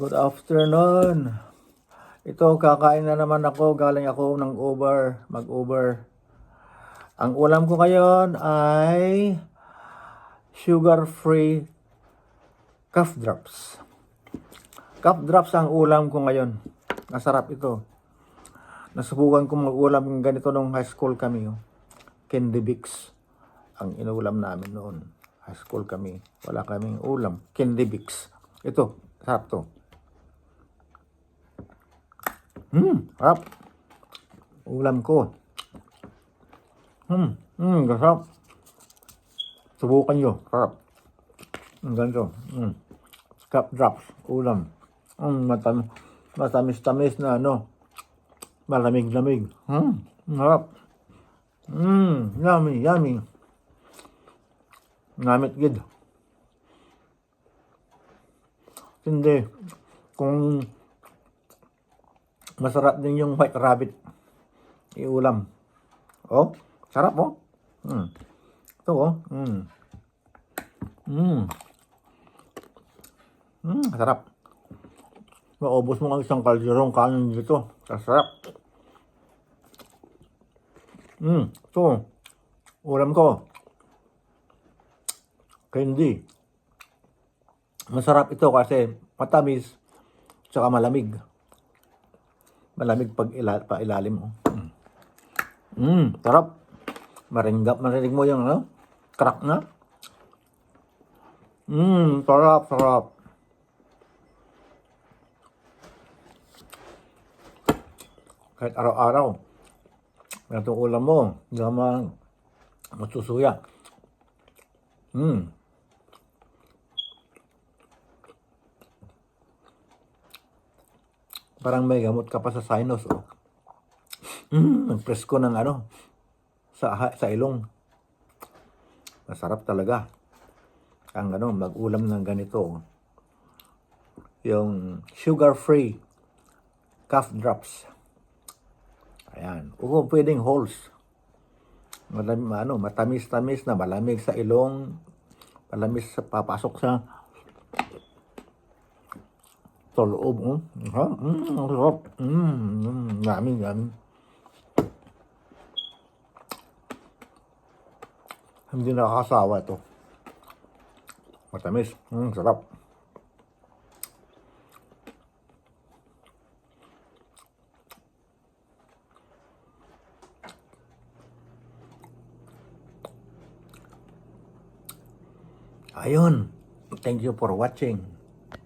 Good afternoon. Ito, kakain na naman ako. Galing ako ng mag-Uber. Ang ulam ko ngayon ay sugar-free cough drops. Cough drops ang ulam ko ngayon. Masarap ito. Nasubukan ko mag-ulam ng ganito nung high school kami. Candy Bix ang inuulam namin noon. High school kami. Wala kaming ulam. Candy Bix. Ito, sarap to. Sarap. Ulam ko. Sarap. Subukan nyo. Sarap. Ganito. Cup drops. Ulam. Matamis-tamis na malamig-lamig. Sarap. Yummy, yummy. Namit gid. Hindi. Kung masarap din yung white rabbit iulam. Oh, sarap oh. Ito oh. Sarap. Maubos mo ang isang kalderong kanin dito. Sarap. Ito. Ulam ko. Candy. Masarap ito kasi matamis tsaka malamig. Malamig pag ilalim mo. Sarap. Marinig mo yung crack na. Sarap. Kahit araw-araw. Itong ulam mo, hindi naman masusuya. Parang may gamot ka pa sa sinus. Nagpresko ng sa ilong. Masarap talaga. Ang mag-ulam ng ganito. Yung sugar-free cough drops. Ayan. Pwedeng wholes. Matamis-tamis na malamig sa ilong. Malamig sa papasok sa loob. Sarap. Yummy. Hindi nakakasawa ito. Matamis. Sarap. Ayun. Thank you for watching.